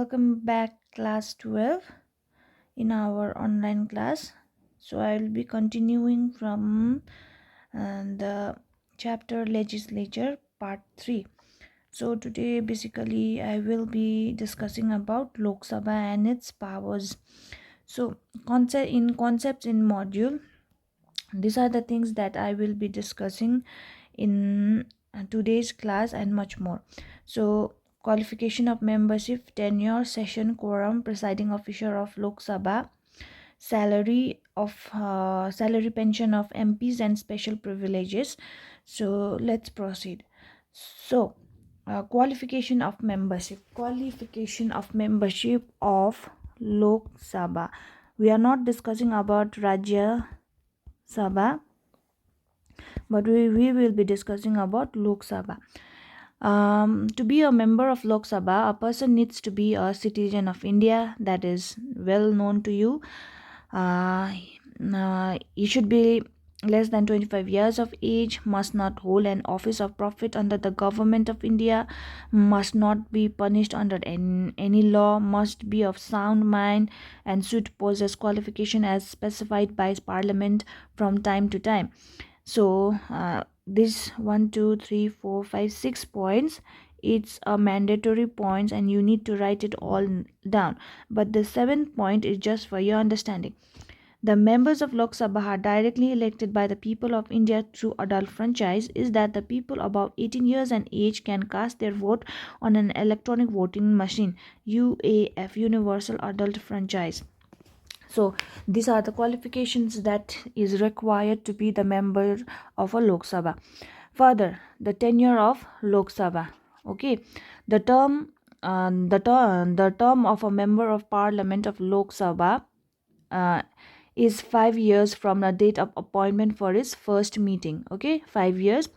welcome back class 12 in our online class. So I will be continuing from the chapter Legislature part 3. So today basically I will be discussing about Lok Sabha and its powers. So concepts in module, these are the things that I will be discussing in today's class and much more. So qualification of membership, tenure, session, quorum, presiding officer of Lok Sabha, salary pension of MPs and special privileges. So let's proceed. So qualification of membership of Lok Sabha. We are not discussing about Rajya Sabha, but we will be discussing about Lok Sabha. To be a member of Lok Sabha, a person needs to be a citizen of India. That is well known to you. You should be less than 25 years of age, must not hold an office of profit under the government of India, must not be punished under any law, must be of sound mind, and should possess qualification as specified by Parliament from time to time. So this 1 2 3 4 5 6 points, it's a mandatory points and you need to write it all down, but the 7th point is just for your understanding. The members of Lok Sabha are directly elected by the people of India through adult franchise. Is that the people above 18 years and age can cast their vote on an electronic voting machine, UAF, Universal Adult Franchise. So these are the qualifications that is required to be the member of a Lok Sabha. Further, the tenure of Lok Sabha. Okay, the term of a member of Parliament of Lok Sabha is 5 years from the date of appointment for his first meeting. Okay, 5 years.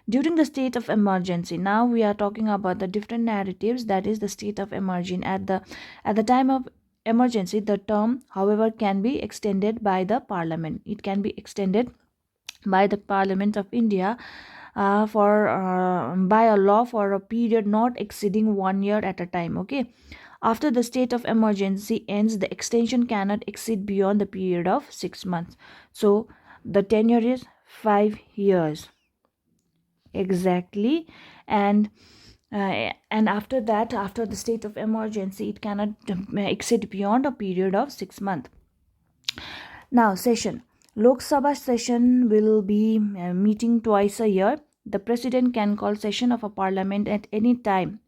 During the state of emergency, now we are talking about the different narratives, that is the state of emergency. At the time of emergency, the term however can be extended by the Parliament. It can be extended by the Parliament of India by a law for a period not exceeding 1 year at a time. Okay, after the state of emergency ends, the extension cannot exceed beyond the period of 6 months. So the tenure is 5 years exactly. And after that, after the state of emergency, it cannot exceed beyond a period of 6 months. Now, session. Lok Sabha session will be meeting twice a year. The president can call session of a parliament at any time,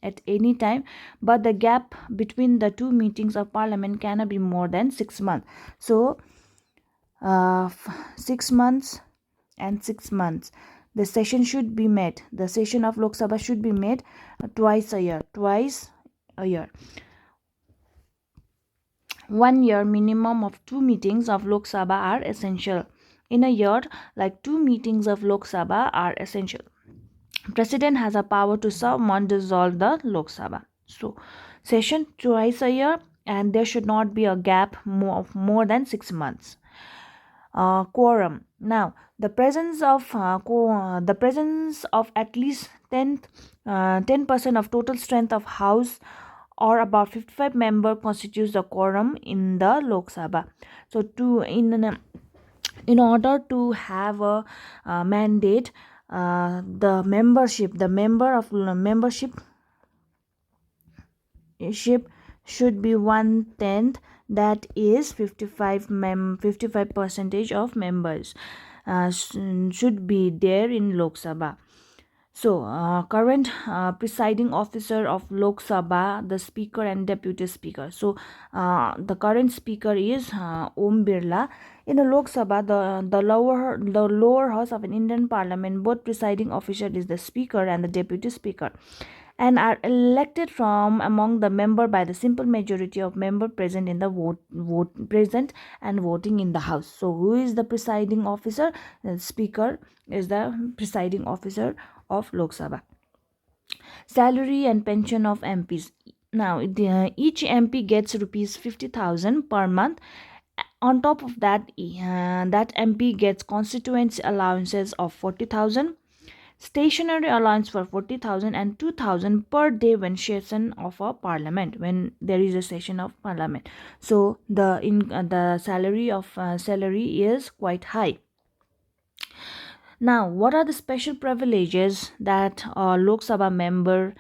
but the gap between the two meetings of parliament cannot be more than 6 months. So 6 months and 6 months, the session should be met. The session of Lok Sabha should be met twice a year. 1 year minimum of 2 meetings of Lok Sabha are essential. In a year, like 2 meetings of Lok Sabha are essential. President has a power to summon dissolve the Lok Sabha. So session twice a year, and there should not be a gap more than 6 months. Quorum. Now, the presence of at least 10% of total strength of House, or about 55 member, constitutes the quorum in the Lok Sabha. So in order to have a mandate, the membership should be 1/10, that is 55 percentage of members should be there in Lok Sabha. So current presiding officer of Lok Sabha, the speaker and deputy speaker. So the current speaker is Om Birla. In the Lok Sabha, the lower house of an Indian parliament, both presiding officer is the speaker and the deputy speaker, and are elected from among the member by the simple majority of member present in the present and voting in the house. So who is the presiding officer? The speaker is the presiding officer of Lok Sabha. Salary and pension of MPs. Now each MP gets rupees 50,000 per month. On top of that, that MP gets constituency allowances of 40,000, stationary allowance for 40,000 and 2,000 per day when session of a parliament, when there is a session of parliament. So the salary is quite high. Now, what are the special privileges that a Lok Sabha member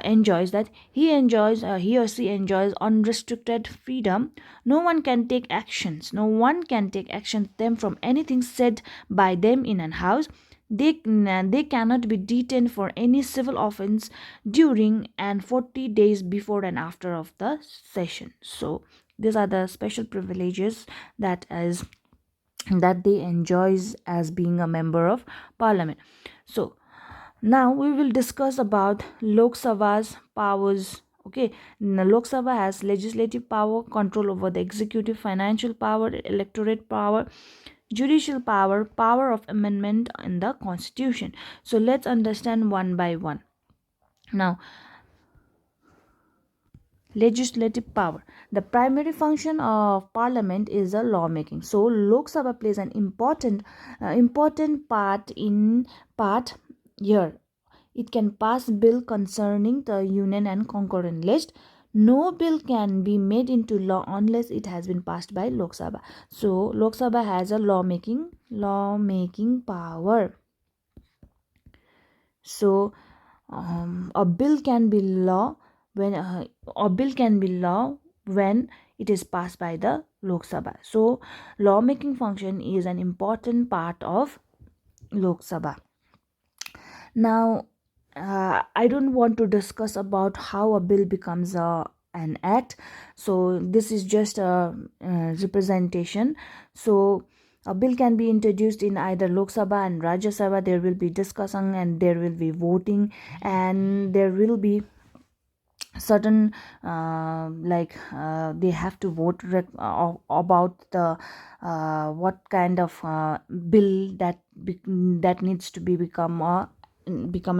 enjoys? That he or she enjoys unrestricted freedom. No one can take actions. No one can take action them from anything said by them in an house. They cannot be detained for any civil offense during and 40 days before and after of the session. So these are the special privileges that they enjoys as being a member of parliament. So now we will discuss about Lok Sabha's powers. Okay, now Lok Sabha has legislative power, control over the executive, financial power, electorate power, judicial power, power of amendment in the constitution. So let's understand one by one. Now, legislative power. The primary function of parliament is a lawmaking. So Lok Sabha plays an important part here. It can pass bill concerning the union and concurrent list. No bill can be made into law unless it has been passed by Lok Sabha. So Lok Sabha has a lawmaking power. So a bill can be law when it is passed by the Lok Sabha. So lawmaking function is an important part of Lok Sabha. Now, I don't want to discuss about how a bill becomes an act. So this is just a representation. So a bill can be introduced in either Lok Sabha and Rajya Sabha. There will be discussion and there will be voting, and there will be certain they have to vote about the what kind of bill that needs to become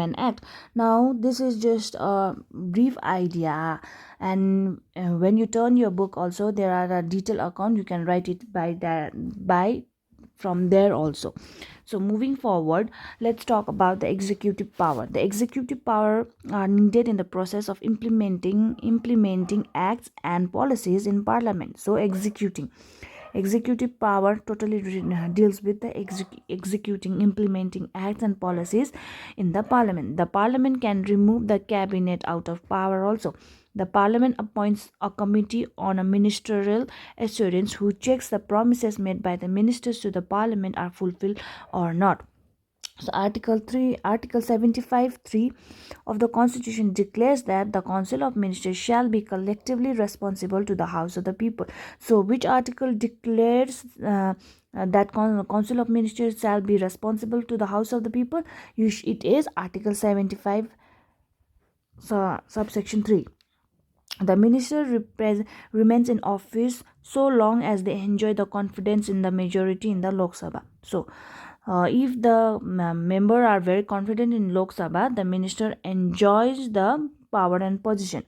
an act. Now this is just a brief idea, and when you turn your book also, there are a detailed account. You can write it by from there also. So moving forward, let's talk about the executive power. The executive power are needed in the process of implementing acts and policies in parliament. So executive power totally deals with the executing, implementing acts and policies in the parliament. The parliament can remove the cabinet out of power also. The parliament appoints a committee on a ministerial assurance who checks the promises made by the ministers to the parliament are fulfilled or not. So Article 75(3) of the Constitution declares that the Council of Ministers shall be collectively responsible to the House of the People. So which article declares that Council of Ministers shall be responsible to the House of the People? It is Article 75, subsection 3. The minister remains in office so long as they enjoy the confidence in the majority in the Lok Sabha. So if the member are very confident in Lok Sabha, the minister enjoys the power and position.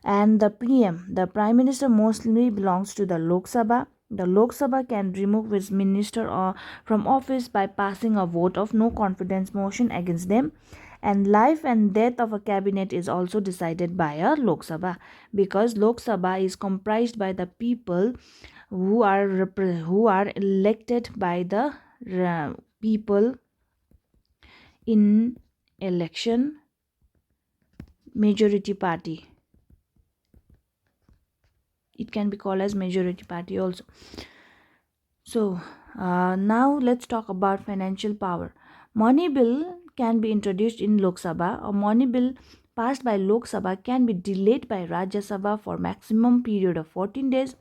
And the PM, the Prime Minister, mostly belongs to the Lok Sabha. The Lok Sabha can remove his minister from office by passing a vote of no confidence motion against them. And life and death of a cabinet is also decided by a Lok Sabha, because Lok Sabha is comprised by the people who are elected by the people in election majority party. It can be called as majority party also. So now let's talk about financial power. Money bill can be introduced in Lok Sabha. A money bill passed by Lok Sabha can be delayed by Rajya Sabha for maximum period of 14 days.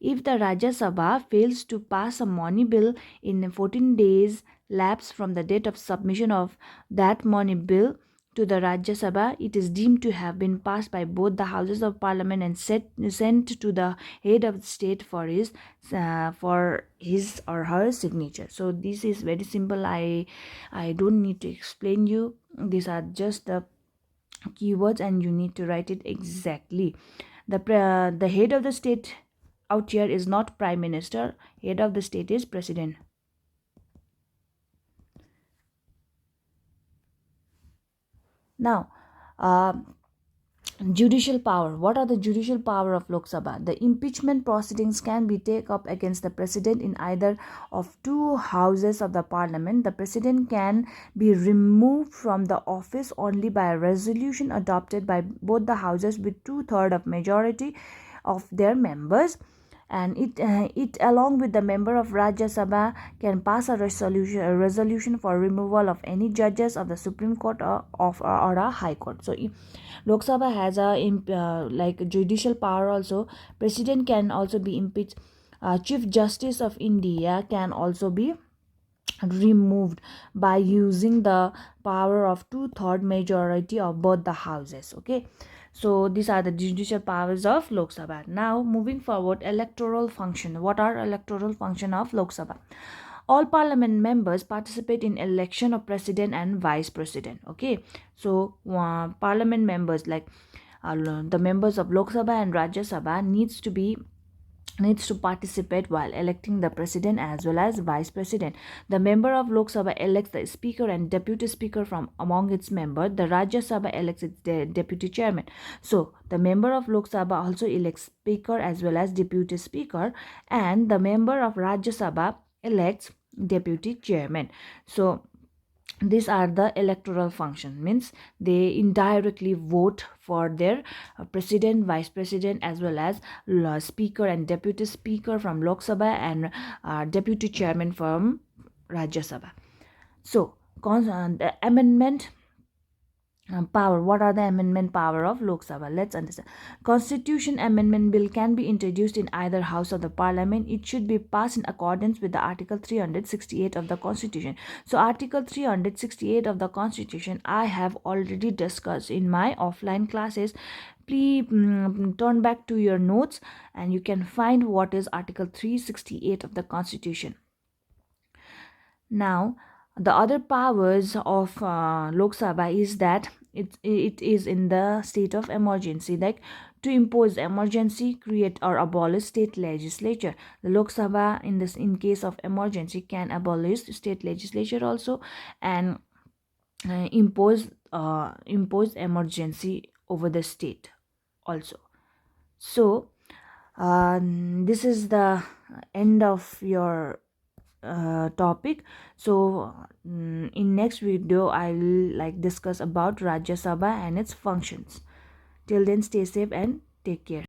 If the Rajya Sabha fails to pass a money bill in 14 days lapse from the date of submission of that money bill to the Rajya Sabha, it is deemed to have been passed by both the houses of parliament and sent to the head of the state for his or her signature. So this is very simple. I don't need to explain you. These are just the keywords and you need to write it exactly. The head of the state out here is not prime minister. Head of the state is president. Now, uh, judicial power. What are the judicial power of Lok Sabha? The impeachment proceedings can be taken up against the president in either of two houses of the parliament. The president can be removed from the office only by a resolution adopted by both the houses with two-thirds of majority of their members, and it along with the member of Rajya Sabha can pass a resolution for removal of any judges of the Supreme Court or a High Court. So Lok Sabha has like judicial power also. President can also be impeached. Chief Justice of India can also be removed by using the power of two-third majority of both the houses. Okay, so these are the judicial powers of Lok Sabha. Now moving forward, electoral function. What are electoral function of Lok Sabha? All parliament members participate in election of president and vice president. Okay, so parliament members like the members of Lok Sabha and Rajya Sabha needs to participate while electing the president as well as vice president. The member of Lok Sabha elects the speaker and deputy speaker from among its members. The Rajya Sabha elects its deputy chairman. So the member of Lok Sabha also elects speaker as well as deputy speaker, and the member of Rajya Sabha elects deputy chairman. So these are the electoral function, means they indirectly vote for their president, vice president, as well as speaker and deputy speaker from Lok Sabha, and deputy chairman from Rajya Sabha. So the amendment power. What are the amendment power of Lok Sabha? Let's understand. Constitution amendment bill can be introduced in either house of the parliament. It should be passed in accordance with the Article 368 of the Constitution. So Article 368 of the Constitution I have already discussed in my offline classes. Please turn back to your notes and you can find what is Article 368 of the Constitution. Now, the other powers of Lok Sabha is that it is in the state of emergency, like to impose emergency, create or abolish state legislature. The Lok Sabha in case of emergency can abolish state legislature also, and impose emergency over the state also. So this is the end of your topic. So in next video I will like discuss about Rajya Sabha and its functions. Till then, stay safe and take care.